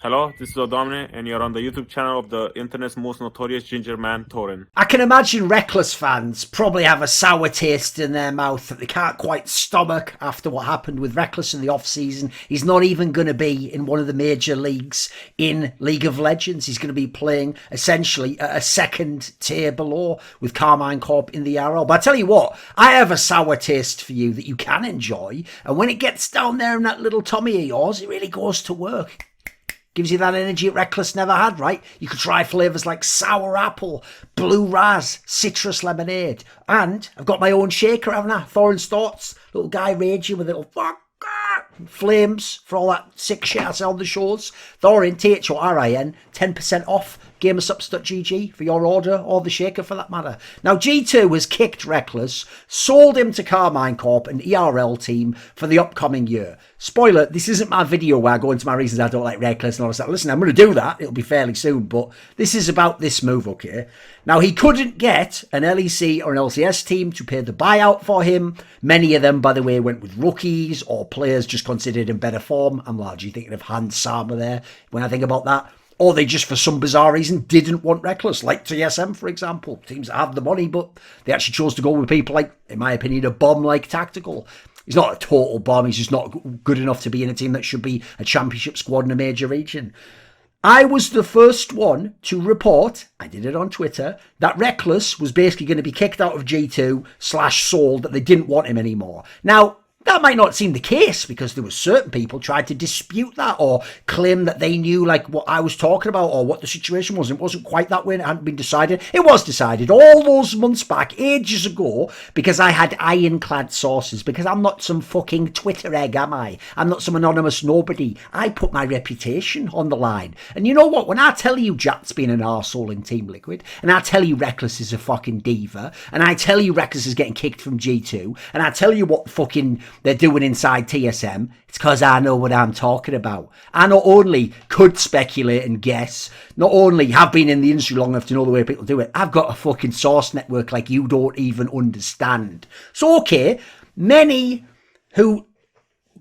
Hello, this is Odomne, and you're on the YouTube channel of the internet's most notorious ginger man, Thorin. I can imagine Rekkles fans probably have a sour taste in their mouth that they can't quite stomach after what happened with Rekkles in the off-season. He's not even going to be in one of the major leagues in League of Legends. He's going to be playing essentially at a second tier below with Carmine Corp in the RL. But I tell you what, I have a sour taste for you that you can enjoy. And when it gets down there in that little tummy of yours, it really goes to work. Gives you that energy Rekkles never had, right? You could try flavours like sour apple, blue raz, citrus lemonade. And I've got my own shaker, haven't I? Thorin's Thoughts. Little guy raging with a little flames for all that sick shit I say on the shows. Thorin, Thorin, 10% off. Gamersubs.gg for your order, or the shaker for that matter. Now, G2 has kicked Rekkles, sold him to Carmine Corp, an ERL team, for the upcoming year. Spoiler, this isn't my video where I go into my reasons I don't like Rekkles and all that. Listen, I'm going to do that. It'll be fairly soon, but this is about this move, okay? Now, he couldn't get an LEC or an LCS team to pay the buyout for him. Many of them, by the way, went with rookies or players just considered in better form. I'm largely thinking of Hans Sama there when I think about that. Or they just, for some bizarre reason, didn't want Rekkles, like TSM, for example. Teams that have the money, but they actually chose to go with people like, in my opinion, a bomb like Tactical. He's not a total bomb. He's just not good enough to be in a team that should be a championship squad in a major region. I was the first one to report, I did it on Twitter, that Rekkles was basically going to be kicked out of G2 / sold, that they didn't want him anymore. Now, that might not seem the case because there were certain people tried to dispute that or claim that they knew like what I was talking about or what the situation was. It wasn't quite that way. It hadn't been decided. It was decided all those months back, ages ago, because I had ironclad sources, because I'm not some fucking Twitter egg, am I? I'm not some anonymous nobody. I put my reputation on the line. And you know what? When I tell you Jat's been an arsehole in Team Liquid, and I tell you Rekkles is a fucking diva, and I tell you Rekkles is getting kicked from G2, and I tell you what fucking they're doing inside TSM, it's because I know what I'm talking about. I not only could speculate and guess, not only have been in the industry long enough to know the way people do it, I've got a fucking source network like you don't even understand. So, okay, many who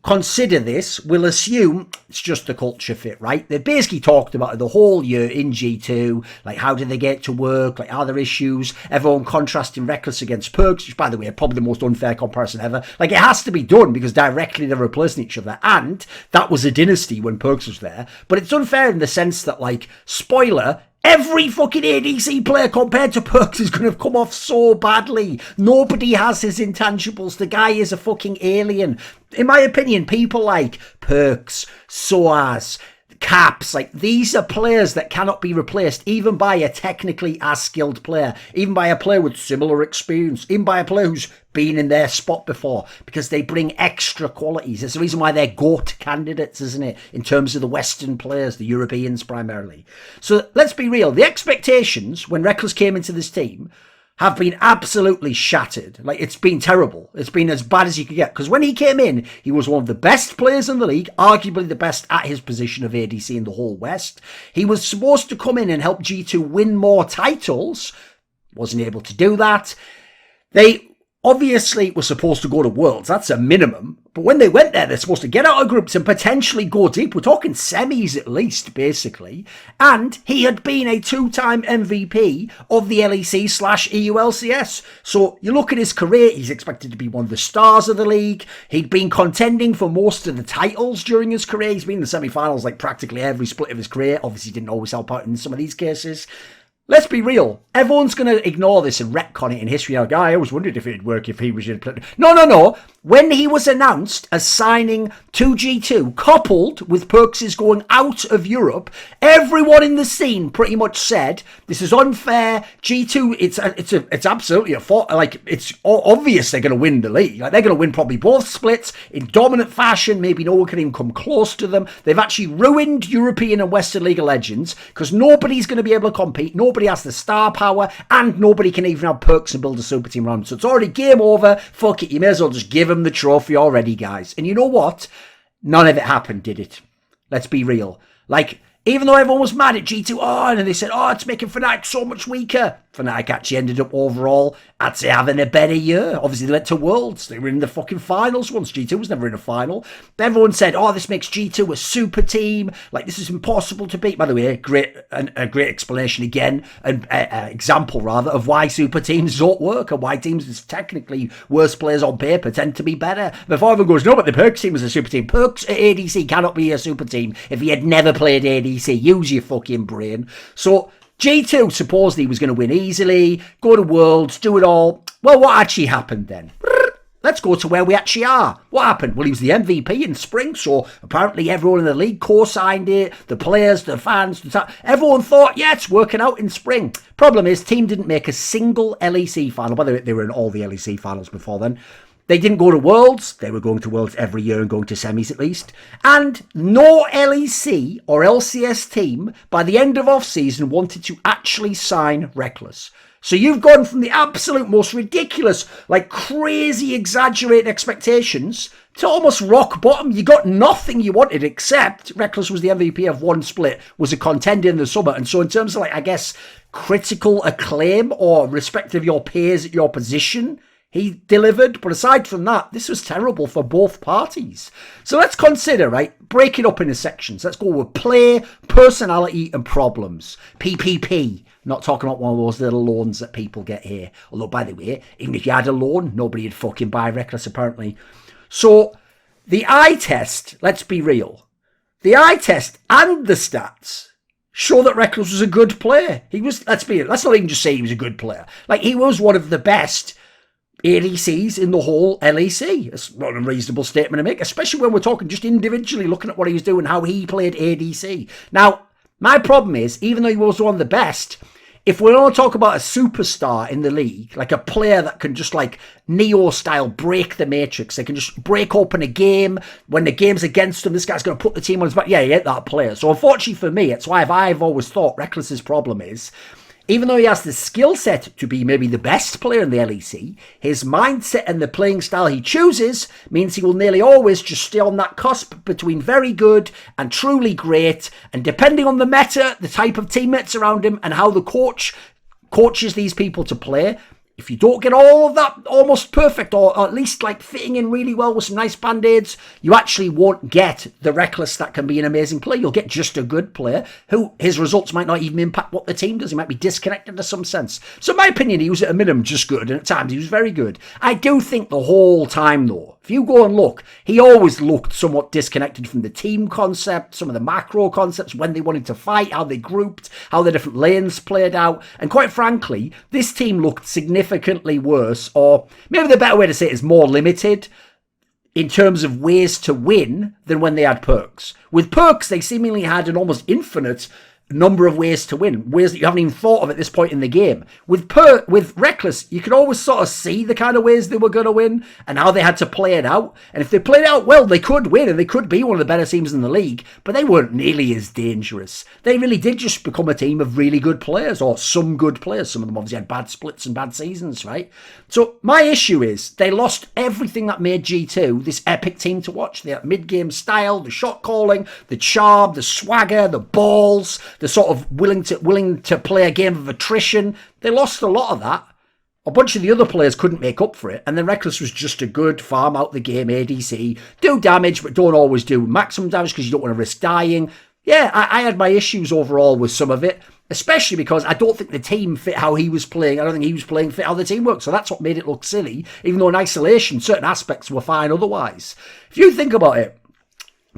consider this will assume it's just a culture fit, right? They basically talked about it the whole year in G2, like how did they get to work, like are there issues, everyone contrasting Rekkles against Perks, which by the way are probably the most unfair comparison ever. Like it has to be done because directly they're replacing each other, and that was a dynasty when Perks was there, but it's unfair in the sense that, like, spoiler, every fucking ADC player compared to Perks is going to come off so badly. Nobody has his intangibles. The guy is a fucking alien. In my opinion, people like Perks, Soaz, Caps, like these are players that cannot be replaced even by a technically as skilled player, even by a player with similar experience, even by a player who's been in their spot before, because they bring extra qualities. It's the reason why they're GOAT candidates, isn't it, in terms of the Western players, the Europeans primarily. So let's be real. The expectations when Rekkles came into this team have been absolutely shattered. Like, it's been terrible. It's been as bad as you could get. Because when he came in, he was one of the best players in the league, arguably the best at his position of ADC in the whole West. He was supposed to come in and help G2 win more titles. Wasn't able to do that. They obviously were supposed to go to Worlds. That's a minimum. But when they went there, they're supposed to get out of groups and potentially go deep. We're talking semis at least, basically. And he had been a 2-time MVP of the LEC / EULCS. So you look at his career, he's expected to be one of the stars of the league. He'd been contending for most of the titles during his career. He's been in the semi-finals like practically every split of his career. Obviously didn't always help out in some of these cases. Let's be real. Everyone's going to ignore this and retcon it in history. Like, I always wondered if it'd work if he was in play. No. When he was announced as signing to G2, coupled with Perks' going out of Europe, everyone in the scene pretty much said, this is unfair. G2, it's absolutely a fault. Like, it's obvious they're going to win the league. Like, they're going to win probably both splits in dominant fashion. Maybe no one can even come close to them. They've actually ruined European and Western League of Legends because nobody's going to be able to compete. Nobody has the star power, and nobody can even have Perks and build a super team around. So it's already game over. Fuck it, you may as well just give him the trophy already, guys. And you know what? None of it happened, did it? Let's be real. Like, even though everyone was mad at G2, and they said, it's making Fnatic so much weaker. Fnatic actually ended up overall, I'd say, having a better year. Obviously, they went to Worlds. They were in the fucking finals once. G2 was never in a final. But everyone said, oh, this makes G2 a super team. Like, this is impossible to beat. By the way, a great explanation again, an example, rather, of why super teams don't work and why teams with technically worse players on paper tend to be better. Before everyone goes, no, but the Perks team was a super team. Perks at ADC cannot be a super team if he had never played ADC. Use your fucking brain. So, G2 supposedly was going to win easily, go to Worlds, do it all. Well, what actually happened then? Let's go to where we actually are. What happened? Well, he was the MVP in spring, so apparently everyone in the league co-signed it, the players, the fans, everyone thought, yeah, it's working out in spring. Problem is, team didn't make a single LEC final. By the way, they were in all the LEC finals before then. They didn't go to Worlds. They were going to Worlds every year and going to semis at least. And no LEC or LCS team by the end of off-season wanted to actually sign Rekkles. So you've gone from the absolute most ridiculous, like crazy exaggerated expectations to almost rock bottom. You got nothing you wanted except Rekkles was the MVP of one split, was a contender in the summer. And so in terms of, like, I guess, critical acclaim or respect of your peers at your position, he delivered, but aside from that, this was terrible for both parties. So let's consider, right, break it up into sections. Let's go with play, personality, and problems. PPP. Not talking about one of those little loans that people get here. Although, by the way, even if you had a loan, nobody would fucking buy Rekkles, apparently. So, the eye test, let's be real. The eye test and the stats show that Rekkles was a good player. He was, let's not even just say he was a good player. Like, he was one of the best ADCs in the whole LEC. It's not a reasonable statement to make, especially when we're talking just individually looking at what he was doing, how he played ADC. Now, my problem is, even though he was one of the best, if we're going to talk about a superstar in the league, like a player that can just like Neo-style break the matrix, they can just break open a game, when the game's against him, this guy's going to put the team on his back. Yeah, he ain't that player. So unfortunately for me, it's why I've always thought Rekkles' problem is, even though he has the skill set to be maybe the best player in the LEC, his mindset and the playing style he chooses means he will nearly always just stay on that cusp between very good and truly great. And depending on the meta, the type of teammates around him, and how the coach coaches these people to play, if you don't get all of that almost perfect, or at least like fitting in really well with some nice band-aids, you actually won't get the Rekkles that can be an amazing player. You'll get just a good player who his results might not even impact what the team does. He might be disconnected to some sense. So in my opinion, he was at a minimum just good, and at times he was very good. I do think the whole time though, if you go and look, he always looked somewhat disconnected from the team concept, some of the macro concepts, when they wanted to fight, how they grouped, how the different lanes played out. And quite frankly, this team looked significantly worse, or maybe the better way to say it is more limited in terms of ways to win than when they had Perks. With Perks, they seemingly had an almost infinite number of ways to win, ways that you haven't even thought of at this point in the game. With Rekkles, you could always sort of see the kind of ways they were going to win and how they had to play it out. And if they played it out well, they could win and they could be one of the better teams in the league, but they weren't nearly as dangerous. They really did just become a team of really good players, or some good players. Some of them obviously had bad splits and bad seasons, right? So my issue is they lost everything that made G2 this epic team to watch. Their mid-game style, the shot calling, the charm, the swagger, the balls, the sort of willing to play a game of attrition. They lost a lot of that. A bunch of the other players couldn't make up for it, and then Rekkles was just a good farm out the game ADC. Do damage, but don't always do maximum damage because you don't want to risk dying. Yeah, I had my issues overall with some of it, especially because I don't think the team fit how he was playing. I don't think he was playing fit how the team worked, so that's what made it look silly, even though in isolation, certain aspects were fine otherwise. If you think about it,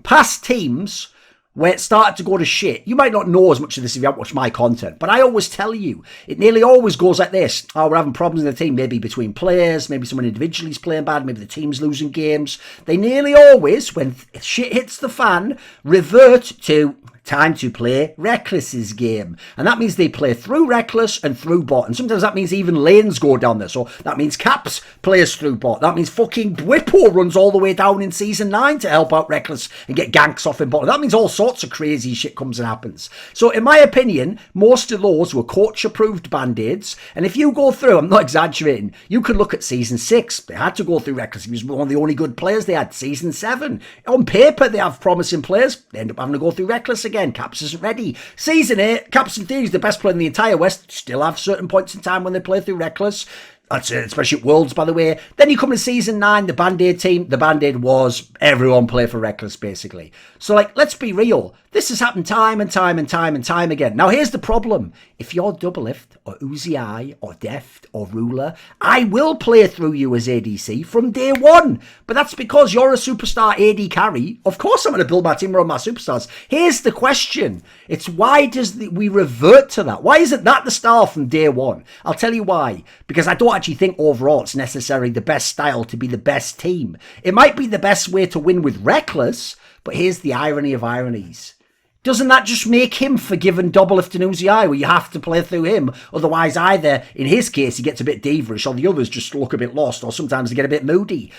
past teams where it started to go to shit, you might not know as much of this if you haven't watched my content, but I always tell you, it nearly always goes like this. Oh, we're having problems in the team, maybe between players, maybe someone individually is playing bad, maybe the team's losing games. They nearly always, when shit hits the fan, revert to time to play Rekkles' game. And that means they play through Rekkles and through bot. And sometimes that means even lanes go down there. So that means Caps plays through bot. That means fucking Bwipo runs all the way down in Season 9 to help out Rekkles and get ganks off in bot. And that means all sorts of crazy shit comes and happens. So in my opinion, most of those were coach-approved band-aids. And if you go through, I'm not exaggerating, you could look at Season 6. They had to go through Rekkles. He was one of the only good players they had. Season 7. On paper, they have promising players. They end up having to go through Rekkles again. again. Caps isn't ready. Season 8, Caps in theory is the best player in the entire West. Still have certain points in time when they play through Rekkles. That's it, especially at Worlds, by the way. Then you come to Season 9, the Band-Aid team. The Band-Aid was everyone play for Rekkles, basically. So, like, let's be real. This has happened time and time and time and time again. Now, here's the problem. If you're Doublelift, or Uzi Eye, or Deft, or Ruler, I will play through you as ADC from day one. But that's because you're a superstar AD carry. Of course I'm going to build my team around my superstars. Here's the question. It's why does we revert to that? Why isn't that the style from day one? I'll tell you why. Because I don't actually think overall it's necessarily the best style to be the best team. It might be the best way to win with Rekkles, but here's the irony of ironies. Doesn't that just make him forgiven Doublelift and Uzi Eye, where you have to play through him? Otherwise, either, in his case, he gets a bit diva-ish, or the others just look a bit lost, or sometimes they get a bit moody.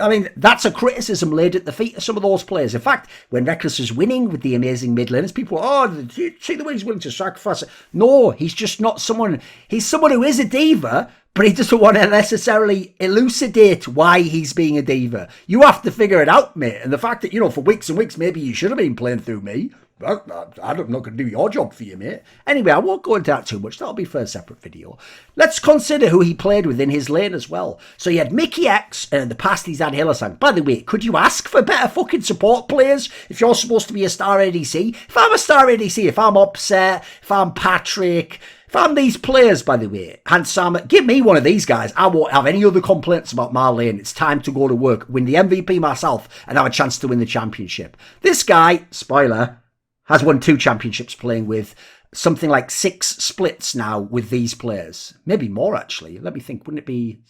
I mean, that's a criticism laid at the feet of some of those players. In fact, when Rekkles is winning with the amazing mid laners, people are, oh, see the way he's willing to sacrifice it. No, he's just not someone, he's someone who is a diva, but he doesn't want to necessarily elucidate why he's being a diva. You have to figure it out, mate. And the fact that, you know, for weeks and weeks, maybe you should have been playing through me. I'm not going to do your job for you, mate. Anyway, I won't go into that too much. That'll be for a separate video. Let's consider who he played with in his lane as well. So he had Mickey X, and in the past he's had Hylissang. By the way, could you ask for better fucking support players if you're supposed to be a star ADC? If I'm a star ADC, if I'm Upset, if I'm Patrick, if I'm these players, by the way, Handsome, give me one of these guys. I won't have any other complaints about my lane. It's time to go to work, win the MVP myself, and have a chance to win the championship. This guy, spoiler, has won 2 championships playing with something like 6 splits now with these players. Maybe more, actually. Let me think. Wouldn't it be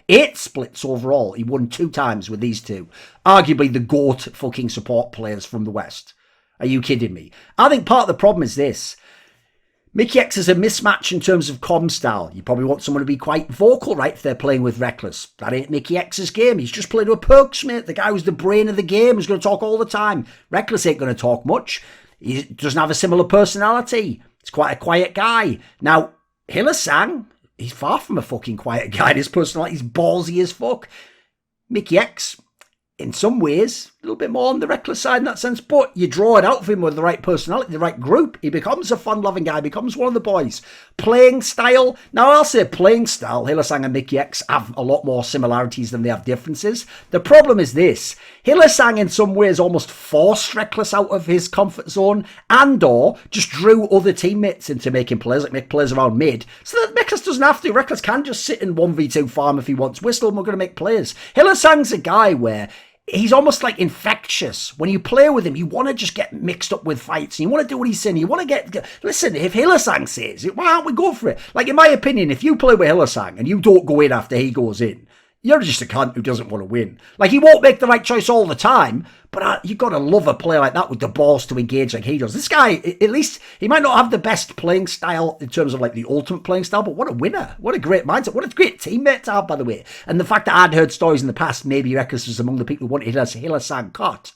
8 splits overall? He won 2 times with these 2. Arguably the GOAT fucking support players from the West. Are you kidding me? I think part of the problem is this. Mickey X is a mismatch in terms of comm style. You probably want someone to be quite vocal, right, if they're playing with Rekkles. That ain't Mickey X's game. He's just playing with Pugs, mate. The guy who's the brain of the game, who's going to talk all the time. Rekkles ain't going to talk much. He doesn't have a similar personality. He's quite a quiet guy. Now, Hylissang, he's far from a fucking quiet guy. His personality's ballsy as fuck. Mickey X, in some ways, a little bit more on the Rekkles side in that sense, but you draw it out for him with the right personality, the right group. He becomes a fun-loving guy, becomes one of the boys. Playing style, now I'll say playing style, Hylissang and Mickey X have a lot more similarities than they have differences. The problem is this, Hylissang in some ways almost forced Rekkles out of his comfort zone and or just drew other teammates into making plays, like make plays around mid, so that Rekkles doesn't have to. Rekkles can just sit in 1v2 farm if he wants. Whistle and we're going to make plays. Hylissang's a guy where he's almost like infectious. When you play with him, you want to just get mixed up with fights. And you want to do what he's saying. You want to get... Listen, if Hylissang says it, why aren't we go for it? Like, in my opinion, if you play with Hylissang and you don't go in after he goes in, you're just a cunt who doesn't want to win. Like, he won't make the right choice all the time, but you've got to love a player like that with the balls to engage like he does. This guy, at least, he might not have the best playing style in terms of, like, the ultimate playing style, but what a winner. What a great mindset. What a great teammate to have, by the way. And the fact that I'd heard stories in the past, maybe Rekkles was among the people who wanted Hylissang cut.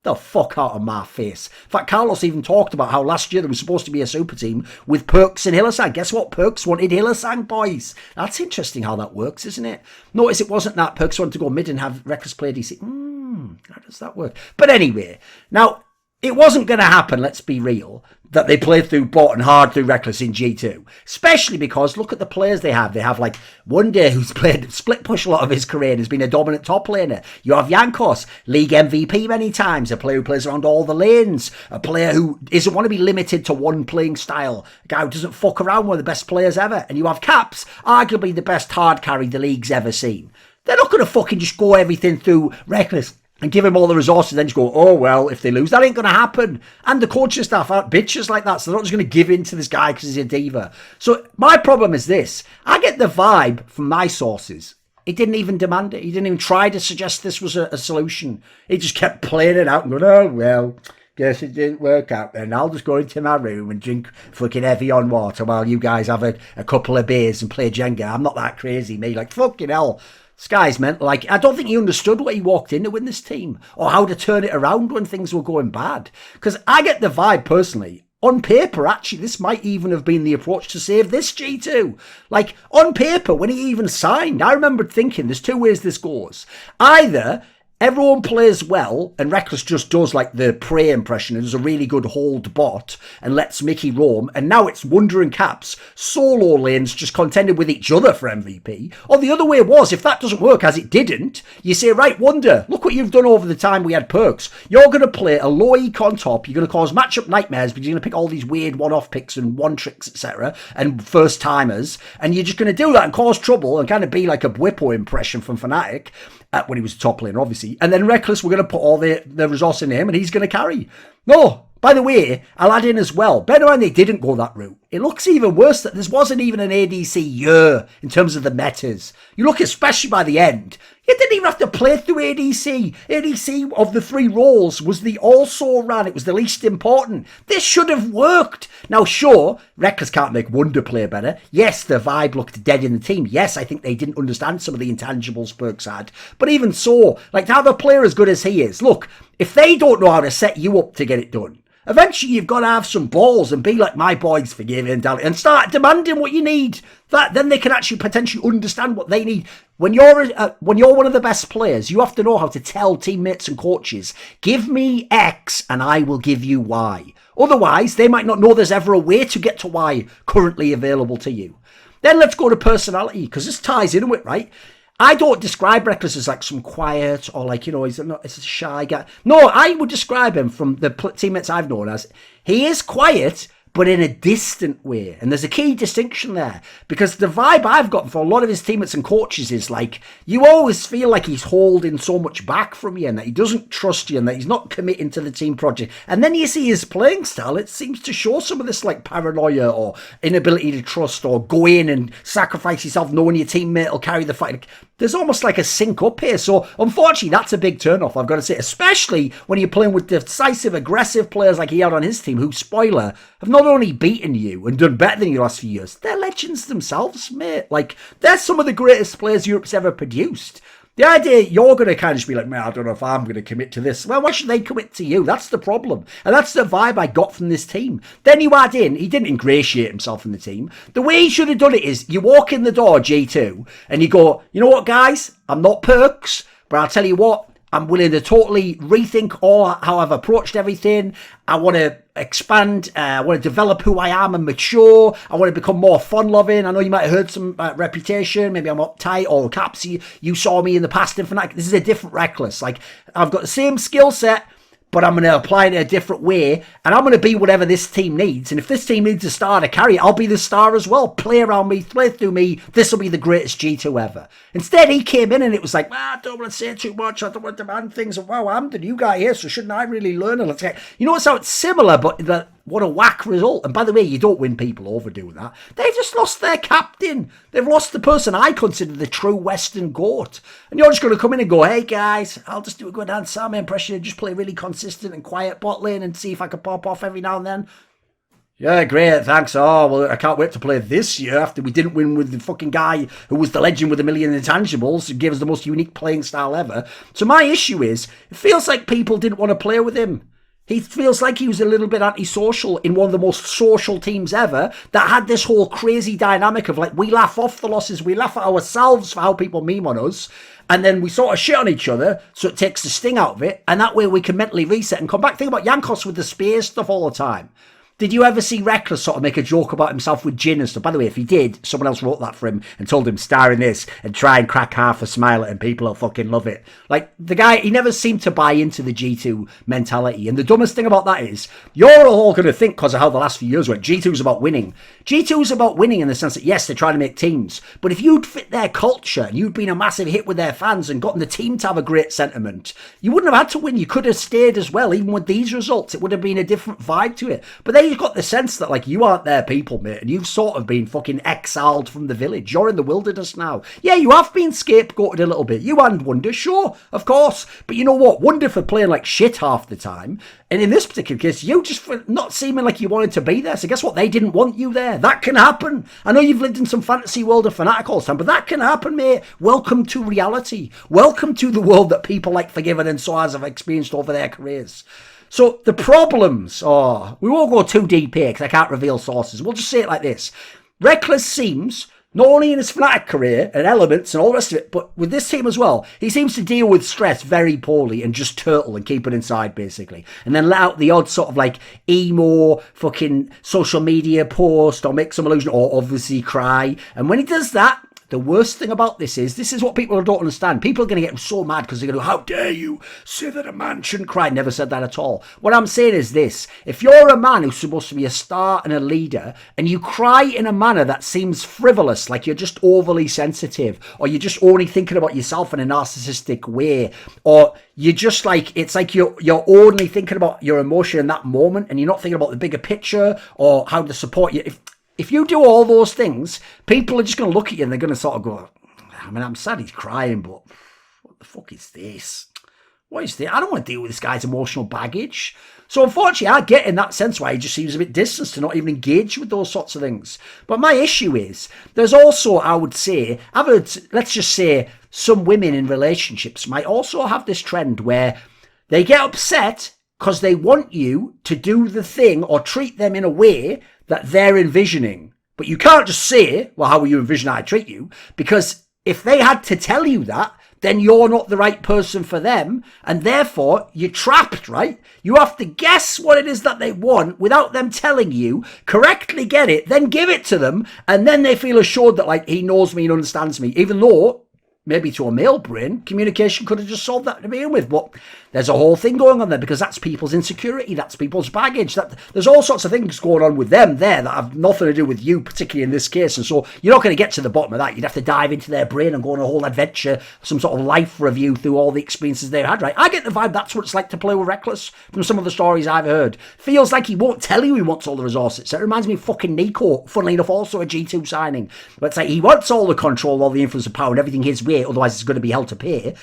The fuck out of my face. In fact, Carlos even talked about how last year there was supposed to be a super team with Perks and Hylissang. Guess what? Perks wanted Hylissang, boys. That's interesting how that works, isn't it? Notice it wasn't that Perks wanted to go mid and have Rekkles play DC. How does that work? But anyway, now, it wasn't going to happen, let's be real, that they played through bot and hard through Rekkles in G2. Especially because look at the players they have. They have like One Day who's played split push a lot of his career and has been a dominant top laner. You have Jankos, league MVP many times, a player who plays around all the lanes, a player who doesn't want to be limited to one playing style, a guy who doesn't fuck around, one of the best players ever. And you have Caps, arguably the best hard carry the league's ever seen. They're not going to fucking just go everything through Rekkles and give him all the resources, then just go, oh, well, if they lose, that ain't going to happen. And the coaching staff aren't bitches like that, so they're not just going to give in to this guy because he's a diva. So my problem is this. I get the vibe from my sources. He didn't even demand it. He didn't even try to suggest this was a solution. He just kept playing it out and going, oh, well, guess it didn't work out then. I'll just go into my room and drink fucking heavy on water while you guys have a couple of beers and play Jenga. I'm not that crazy, me. Like, fucking hell. This guy's meant, like, I don't think he understood what he walked in to win this team or how to turn it around when things were going bad. Because I get the vibe, personally, on paper, actually, this might even have been the approach to save this G2. Like, on paper, when he even signed, I remember thinking there's 2 ways this goes. Either everyone plays well, and Rekkles just does like the prey impression and does a really good hold bot and lets Mickey roam, and now it's Wonder and Caps solo lanes just contended with each other for MVP. Or the other way was, if that doesn't work, as it didn't, you say, right, Wonder, look what you've done over the time we had perks. You're going to play a low econ top, you're going to cause matchup nightmares because you're going to pick all these weird one-off picks and one tricks, etc., and first timers, and you're just going to do that and cause trouble and kind of be like a Whippo impression from Fnatic. When he was a top laner, obviously. And then Rekkles, we're going to put all the resource in him and he's going to carry. No, by the way, I'll add in as well, better when they didn't go that route. It looks even worse that this wasn't even an ADC year in terms of the metas. You look especially by the end, you didn't even have to play through ADC. ADC of the 3 roles was the also ran. It was the least important. This should have worked. Now, sure, Rekkles can't make Wonder play better. Yes, the vibe looked dead in the team. Yes, I think they didn't understand some of the intangibles perks had. But even so, like to have a player as good as he is, look, if they don't know how to set you up to get it done, eventually you've got to have some balls and be like my boys for giving and start demanding what you need. That then they can actually potentially understand what they need. When you're one of the best players, you have to know how to tell teammates and coaches, give me X and I will give you Y. Otherwise, they might not know there's ever a way to get to Y currently available to you. Then let's go to personality, because this ties into it, right? I don't describe Rekkles as like some quiet or like, he's a shy guy. No, I would describe him from the teammates I've known as he is quiet, but in a distant way. And there's a key distinction there, because the vibe I've gotten for a lot of his teammates and coaches is like, you always feel like he's holding so much back from you and that he doesn't trust you and that he's not committing to the team project. And then you see his playing style, it seems to show some of this like paranoia or inability to trust or go in and sacrifice yourself knowing your teammate will carry the fight. There's almost like a sync up here. So unfortunately, that's a big turn-off, I've got to say, especially when you're playing with decisive, aggressive players like he had on his team, who, spoiler, have not only beaten you and done better than you the last few years, they're legends themselves, mate. Like, they're some of the greatest players Europe's ever produced. The idea you're going to kind of just be like, man, I don't know if I'm going to commit to this. Well, why should they commit to you? That's the problem. And that's the vibe I got from this team. Then you add in, he didn't ingratiate himself in the team. The way he should have done it is, you walk in the door, G2, and you go, you know what, guys? I'm not perks, but I'll tell you what, I'm willing to totally rethink how I've approached everything. I want to expand. I want to develop who I am and mature. I want to become more fun-loving. I know you might have heard some reputation. Maybe I'm uptight or Caps. You saw me in the past in Fnatic. This is a different Rekkles. Like, I've got the same skill set, but I'm going to apply it in a different way, and I'm going to be whatever this team needs. And if this team needs a star to carry, I'll be the star as well. Play around me, play through me. This will be the greatest G2 ever. Instead, he came in and it was like, I don't want to say too much. I don't want to demand things. Wow, I'm the new guy here, so shouldn't I really learn? You know, so it's similar, but what a whack result. And by the way, you don't win people over doing that. They've just lost their captain. They've lost the person I consider the true Western GOAT. And you're just going to come in and go, hey guys, I'll just do a good hand Sam impression and just play really consistent and quiet bot lane and see if I can pop off every now and then. Yeah, great, thanks. Oh, well, I can't wait to play this year after we didn't win with the fucking guy who was the legend with a million intangibles and gave us the most unique playing style ever. So my issue is, it feels like people didn't want to play with him. He feels like he was a little bit antisocial in one of the most social teams ever that had this whole crazy dynamic of like, we laugh off the losses, we laugh at ourselves for how people meme on us, and then we sort of shit on each other, so it takes the sting out of it, and that way we can mentally reset and come back. Think about Jankos with the spear stuff all the time. Did you ever see Rekkles sort of make a joke about himself with Jin and stuff? By the way, if he did, someone else wrote that for him and told him, star in this and try and crack half a smile at him. People will fucking love it. Like, the guy, he never seemed to buy into the G2 mentality. And the dumbest thing about that is, you're all going to think, because of how the last few years went, G2's about winning. G2's about winning in the sense that, yes, they're trying to make teams. But if you'd fit their culture and you'd been a massive hit with their fans and gotten the team to have a great sentiment, you wouldn't have had to win. You could have stayed as well. Even with these results, it would have been a different vibe to it. But then you've got the sense that, like, you aren't their people, mate, and you've sort of been fucking exiled from the village. You're in the wilderness now. Yeah, you have been scapegoated a little bit. You and Wonder, sure, of course. But you know what? Wonder for playing like shit half the time. And in this particular case, you just for not seeming like you wanted to be there. So guess what? They didn't want you there. That can happen. I know you've lived in some fantasy world of Fnatic all the time, but that can happen, mate. Welcome to reality. Welcome to the world that people like Forgiven and Soaz have experienced over their careers. So the problems, we won't go too deep here because I can't reveal sources. We'll just say it like this. Rekkles seems Not only in his Fnatic career and Elements and all the rest of it, but with this team as well. He seems to deal with stress very poorly and just turtle and keep it inside, basically. And then let out the odd sort of like emo fucking social media post or make some illusion or obviously cry. And when he does that, the worst thing about this is what people don't understand. People are going to get so mad because they're going to go, how dare you say that a man shouldn't cry? Never said that at all. What I'm saying is this. If you're a man who's supposed to be a star and a leader and you cry in a manner that seems frivolous, like you're just overly sensitive or you're just only thinking about yourself in a narcissistic way, or you're just like, it's like you're only thinking about your emotion in that moment and you're not thinking about the bigger picture or how to support you. If you do all those things, people are just going to look at you and they're going to sort of go, I mean, I'm sad he's crying, but what the fuck is this? What is this? I don't want to deal with this guy's emotional baggage. So unfortunately, I get in that sense why he just seems a bit distant to not even engage with those sorts of things. But my issue is, there's also, I would say, I've heard, let's just say, some women in relationships might also have this trend where they get upset because they want you to do the thing or treat them in a way that they're envisioning. But you can't just say, well, how will you envision I treat you? Because if they had to tell you that, then you're not the right person for them. And therefore, you're trapped, right? You have to guess what it is that they want without them telling you, correctly get it, then give it to them. And then they feel assured that, like, he knows me and understands me, even though maybe to a male brain, communication could have just solved that to begin with. But there's a whole thing going on there because that's people's insecurity, that's people's baggage. There's all sorts of things going on with them there that have nothing to do with you, particularly in this case. And so you're not going to get to the bottom of that. You'd have to dive into their brain and go on a whole adventure, some sort of life review through all the experiences they've had, right? I get the vibe that's what it's like to play with Rekkles from some of the stories I've heard. Feels like he won't tell you he wants all the resources. So it reminds me of fucking Nico, funnily enough, also a G2 signing. But it's like he wants all the control, all the influence and power and everything his way, otherwise it's going to be held to pay.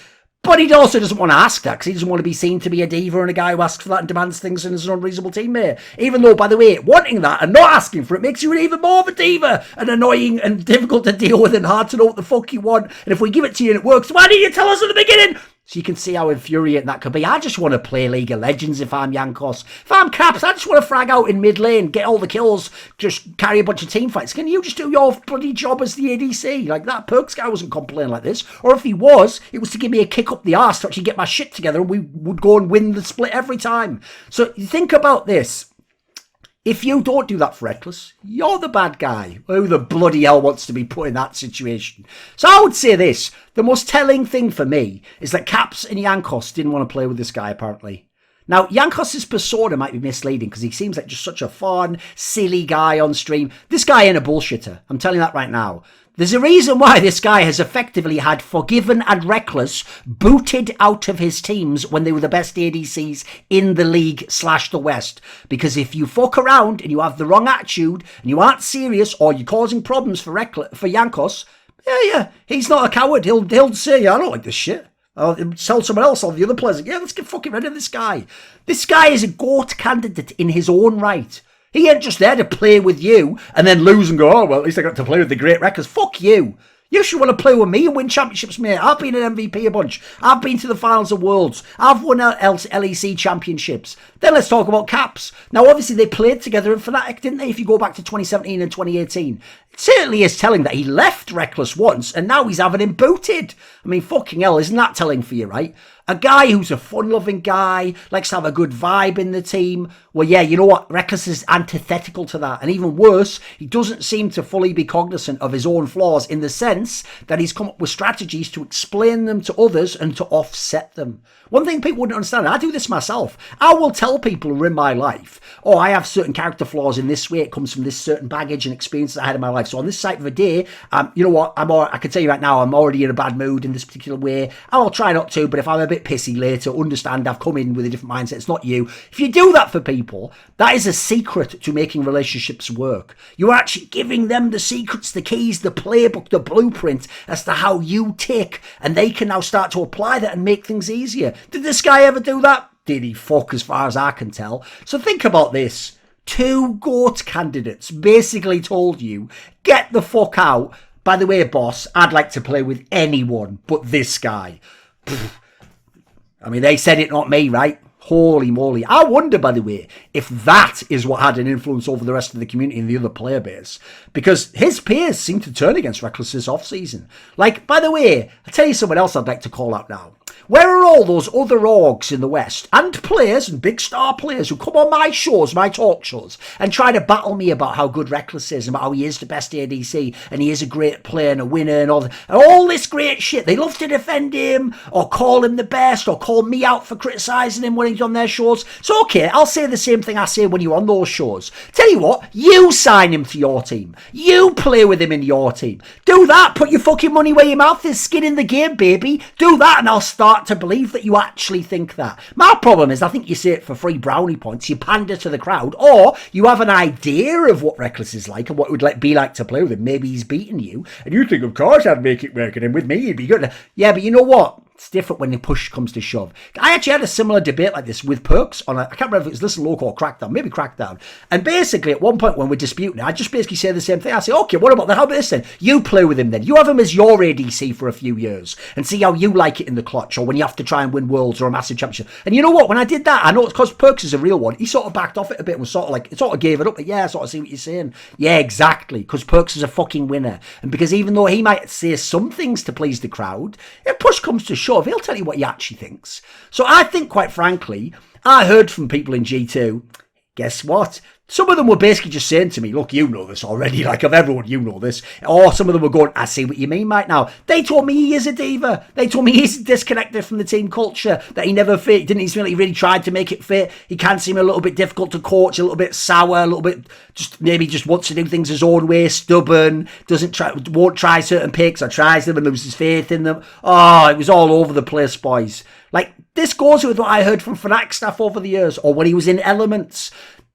But he also doesn't want to ask that because he doesn't want to be seen to be a diva and a guy who asks for that and demands things and is an unreasonable teammate. Even though, by the way, wanting that and not asking for it makes you even more of a diva and annoying and difficult to deal with and hard to know what the fuck you want. And if we give it to you and it works, why didn't you tell us at the beginning? So you can see how infuriating that could be. I just want to play League of Legends if I'm Jankos. If I'm Caps, I just want to frag out in mid lane, get all the kills, just carry a bunch of team fights. Can you just do your bloody job as the ADC? Like that Perks guy wasn't complaining like this. Or if he was, it was to give me a kick up the arse to actually get my shit together and we would go and win the split every time. So you think about this. If you don't do that for Rekkles, you're the bad guy. Who the bloody hell wants to be put in that situation? So I would say this. The most telling thing for me is that Caps and Jankos didn't want to play with this guy, apparently. Now, Jankos' persona might be misleading because he seems like just such a fun, silly guy on stream. This guy ain't a bullshitter. I'm telling you that right now. There's a reason why this guy has effectively had Forgiven and Rekkles booted out of his teams when they were the best ADCs in the league / the West. Because if you fuck around and you have the wrong attitude and you aren't serious or you're causing problems for Jankos, yeah, he's not a coward. He'll say, yeah, I don't like this shit. I'll tell someone else, all the other players, yeah, let's get fucking rid of this guy. This guy is a GOAT candidate in his own right. He ain't just there to play with you and then lose and go, oh, well, at least I got to play with the great Rekkles. Fuck you. You should want to play with me and win championships, mate. I've been an MVP a bunch. I've been to the finals of Worlds. I've won LEC championships. Then let's talk about Caps. Now, obviously, they played together in Fnatic, didn't they, if you go back to 2017 and 2018? It certainly is telling that he left Rekkles once and now he's having him booted. I mean, fucking hell, isn't that telling for you, right? A guy who's a fun-loving guy, likes to have a good vibe in the team. Well, yeah, you know what? Rekkles is antithetical to that. And even worse, he doesn't seem to fully be cognizant of his own flaws in the sense that he's come up with strategies to explain them to others and to offset them. One thing people wouldn't understand, I do this myself. I will tell people who are in my life, oh, I have certain character flaws in this way. It comes from this certain baggage and experiences I had in my life. So on this side of a day, you know what? I can tell you right now, I'm already in a bad mood in this particular way. I'll try not to, but if I'm a bit pissy later, understand I've come in with a different mindset. It's not you. If you do that for people, that is a secret to making relationships work. You're actually giving them the secrets, the keys, the playbook, the blueprint as to how you tick, and they can now start to apply that and make things easier. Did this guy ever do that? Did he fuck, as far as I can tell? So think about this. 2 GOAT candidates basically told you, get the fuck out. By the way, boss, I'd like to play with anyone but this guy. I mean, they said it, not me, right? Holy moly. I wonder, by the way, if that is what had an influence over the rest of the community and the other player base. Because his peers seem to turn against Rekkles this off-season. Like, by the way, I'll tell you someone else I'd like to call out now. Where are all those other orgs in the West and players and big star players who come on my shows, my talk shows, and try to battle me about how good Rekkles is and about how he is the best ADC and he is a great player and a winner and all this great shit. They love to defend him or call him the best or call me out for criticising him when he's on their shows. So, okay, I'll say the same thing I say when you're on those shows. Tell you what, you sign him to your team. You play with him in your team. Do that. Put your fucking money where your mouth is. Skin in the game, baby. Do that and I'll start to believe that you actually think that. My problem is I think you say it for free brownie points, you pander to the crowd, or you have an idea of what Rekkles is like and what it would be like to play with him. Maybe he's beaten you and you think, of course I'd make it work, and then with me he'd be good. Yeah, but you know what? It's different when the push comes to shove. I actually had a similar debate like this with Perks on I can't remember if it was Listen Local or Crackdown, maybe Crackdown. And basically at one point when we're disputing, I just basically say the same thing. I say, okay, what about that? How about this then? You play with him then. You have him as your ADC for a few years and see how you like it in the clutch or when you have to try and win worlds or a massive championship. And you know what? When I did that, I know it's because Perks is a real one. He sort of backed off it a bit and was sort of gave it up. But yeah, I sort of see what you're saying. Yeah, exactly. Because Perks is a fucking winner. And because even though he might say some things to please the crowd, if push comes to shove, he'll tell you what he actually thinks. So I think, quite frankly, I heard from people in G2, guess what? Some of them were basically just saying to me, look, you know this already, like of everyone, you know this. Or some of them were going, I see what you mean right now. They told me he is a diva. They told me he's disconnected from the team culture, that he never fit, didn't feel like he really tried to make it fit. He can seem a little bit difficult to coach, a little bit sour, a little bit maybe just wants to do things his own way, stubborn, won't try certain picks or tries them and loses faith in them. Oh, it was all over the place, boys. Like, this goes with what I heard from Fnatic staff over the years, or when he was in Elements.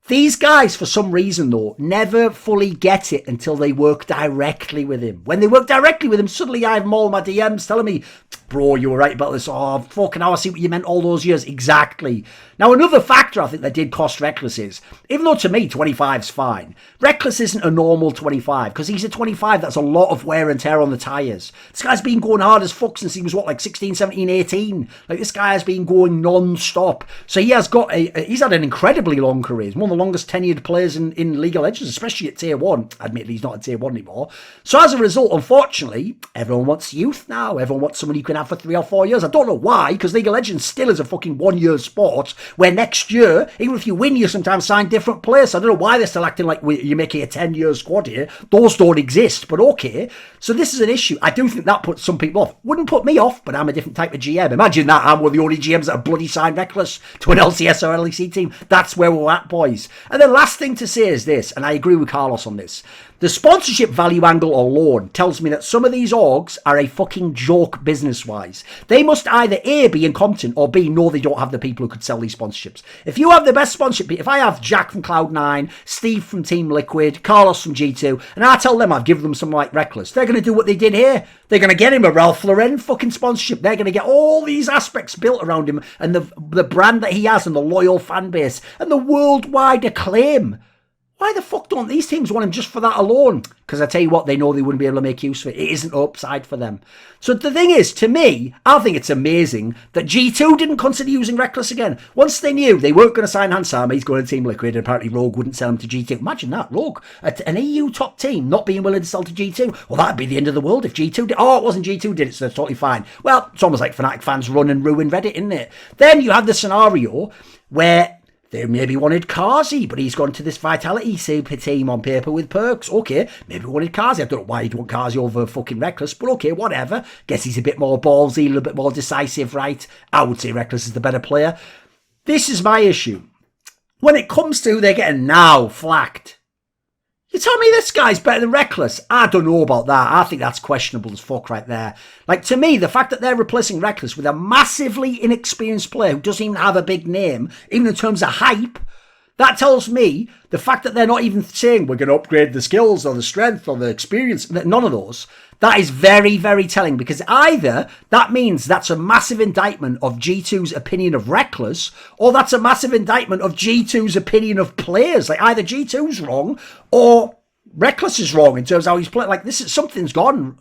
These guys, for some reason, though, never fully get it until they work directly with him. When they work directly with him, suddenly I have them all in my DMs telling me, bro, you were right about this. Oh, fucking hell, I see what you meant all those years. Exactly. Now, another factor I think that did cost Rekkles is, even though to me 25's fine, Rekkles isn't a normal 25, because he's a 25 that's a lot of wear and tear on the tyres. This guy's been going hard as fuck since he was, 16, 17, 18? Like, this guy has been going non-stop. So he has got he's had an incredibly long career. He's one of the longest tenured players in League of Legends, especially at Tier 1. Admittedly, he's not at Tier 1 anymore. So as a result, unfortunately, everyone wants youth now. Everyone wants someone you can have for 3 or 4 years. I don't know why, because League of Legends still is a fucking 1-year sport, where next year, even if you win, you sometimes sign different players. So I don't know why they're still acting like you're making a 10-year squad here. Those don't exist, but okay. So this is an issue. I do think that puts some people off. Wouldn't put me off, but I'm a different type of GM. Imagine that. I'm one of the only GMs that have bloody signed Rekkles to an LCS or LEC team. That's where we're at, boys. And the last thing to say is this, and I agree with Carlos on this. The sponsorship value angle alone tells me that some of these orgs are a fucking joke business-wise. They must either A, be incompetent, or B, know they don't have the people who could sell these sponsorships. If you have the best sponsorship, if I have Jack from Cloud9, Steve from Team Liquid, Carlos from G2, and I tell them I've given them some like Rekkles, they're going to do what they did here. They're going to get him a Ralph Lauren fucking sponsorship. They're going to get all these aspects built around him and the brand that he has and the loyal fan base and the worldwide acclaim. Why the fuck don't these teams want him just for that alone? Because I tell you what, they know they wouldn't be able to make use of it. It isn't upside for them. So the thing is, to me, I think it's amazing that G2 didn't consider using Rekkles again. Once they knew they weren't going to sign Hansama, he's going to Team Liquid, and apparently Rogue wouldn't sell him to G2. Imagine that, Rogue, an EU top team not being willing to sell to G2. Well, that'd be the end of the world if G2 did. Oh, it wasn't G2 did it, so that's totally fine. Well, it's almost like Fnatic fans run and ruin Reddit, isn't it? Then you have the scenario where they maybe wanted Kazi, but he's gone to this Vitality super team on paper with Perks. Okay, maybe wanted Kazi. I don't know why he'd want Kazi over fucking Rekkles, but okay, whatever. Guess he's a bit more ballsy, a little bit more decisive, right? I would say Rekkles is the better player. This is my issue. When it comes to they're getting now flacked, you tell me this guy's better than Rekkles? I don't know about that. I think that's questionable as fuck right there. Like, to me, the fact that they're replacing Rekkles with a massively inexperienced player who doesn't even have a big name, even in terms of hype, that tells me the fact that they're not even saying we're going to upgrade the skills or the strength or the experience, none of those, that is very, very telling, because either that means that's a massive indictment of G2's opinion of Rekkles, or that's a massive indictment of G2's opinion of players. Like, either G2's wrong or Rekkles is wrong in terms of how he's playing. Like, this is something's gone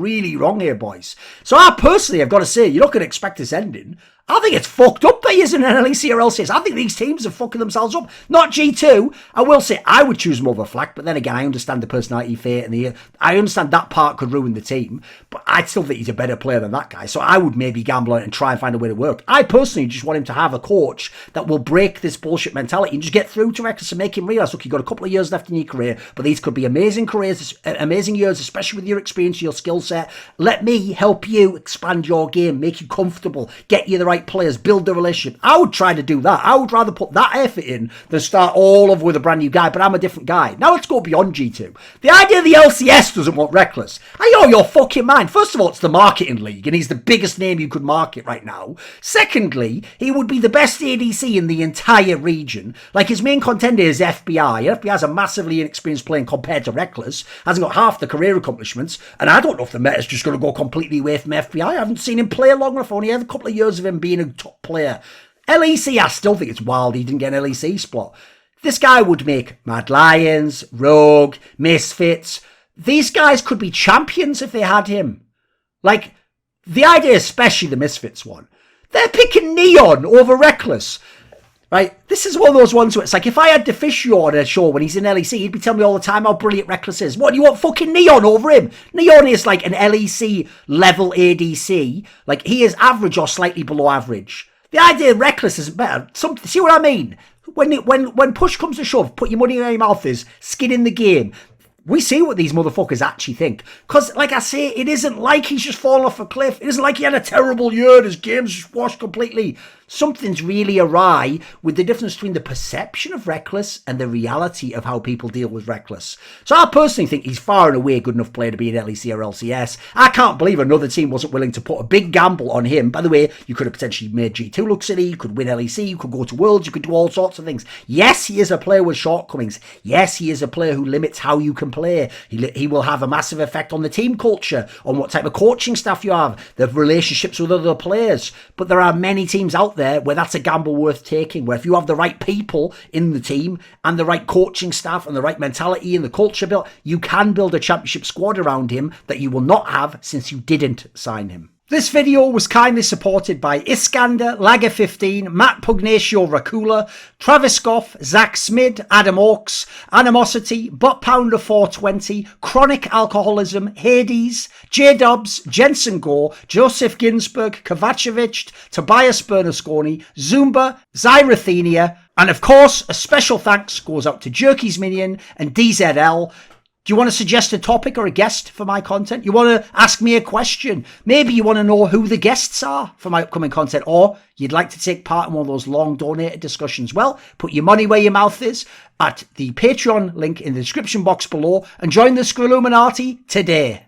really wrong here, boys. So I personally have got to say, you're not going to expect this ending. I think it's fucked up that he isn't an LEC or LCS. I think these teams are fucking themselves up. Not G2. I will say I would choose him over Flack, but then again, I understand the personality fit and I understand that part could ruin the team, but I still think he's a better player than that guy. So I would maybe gamble on it and try and find a way to work. I personally just want him to have a coach that will break this bullshit mentality and just get through to Rekkles and make him realise, look, you've got a couple of years left in your career, but these could be amazing careers, amazing years, especially with your experience, your skill set. Let me help you expand your game, make you comfortable, get you the right players, build the relationship. I would try to do that. I would rather put that effort in than start all over with a brand new guy, but I'm a different guy. Now let's go beyond G2. The idea the LCS doesn't want Rekkles. Are you out of your fucking mind? First of all, it's the marketing league, and he's the biggest name you could market right now. Secondly, he would be the best ADC in the entire region. Like, his main contender is FBI. FBI's a massively inexperienced player compared to Rekkles. Hasn't got half the career accomplishments, and I don't know if the meta's just going to go completely away from FBI. I haven't seen him play long enough. I only had a couple of years of him being a top player. LEC, I still think it's wild he didn't get an LEC spot. This guy would make Mad Lions, Rogue, Misfits. These guys could be champions if they had him. Like, the idea, especially the Misfits one, they're picking Neon over Rekkles. Right? This is one of those ones where it's like, if I had Deficio on a show when he's in LEC, he'd be telling me all the time how brilliant Rekkles is. What, do you want fucking Neon over him? Neon is like an LEC level ADC. Like, he is average or slightly below average. The idea Rekkles isn't better. See what I mean? When push comes to shove, put your money where your mouth is, skin in the game. We see what these motherfuckers actually think. Because, like I say, it isn't like he's just fallen off a cliff. It isn't like he had a terrible year and his game's just washed completely. Something's really awry with the difference between the perception of Rekkles and the reality of how people deal with Rekkles. So I personally think he's far and away a good enough player to be in LEC or LCS. I can't believe another team wasn't willing to put a big gamble on him. By the way, you could have potentially made G2 look silly, you could win LEC, you could go to Worlds, you could do all sorts of things. Yes, he is a player with shortcomings. Yes, he is a player who limits how you can play. He will have a massive effect on the team culture, on what type of coaching staff you have, the relationships with other players. But there are many teams out there where that's a gamble worth taking, where if you have the right people in the team and the right coaching staff and the right mentality and the culture built, you can build a championship squad around him that you will not have since you didn't sign him. This video was kindly supported by Iskander, Lager15, Matt Pugnatio Rajcula, Travis Goff, Zack Schmidt, Adam Ochs, Animosity, Butt Pounder 420, Chronic Alcoholism, Hades, Jdubs, Jensen Goh, Joseph Ginsburg, Kovacevicd, Tobias Bernasconi, Zoomba, Zyrathenia, and of course, a special thanks goes out to Jerky's Minion and DZL. Do you want to suggest a topic or a guest for my content? You want to ask me a question? Maybe you want to know who the guests are for my upcoming content, or you'd like to take part in one of those long donated discussions. Well, put your money where your mouth is at the Patreon link in the description box below and join the Scrilluminati today.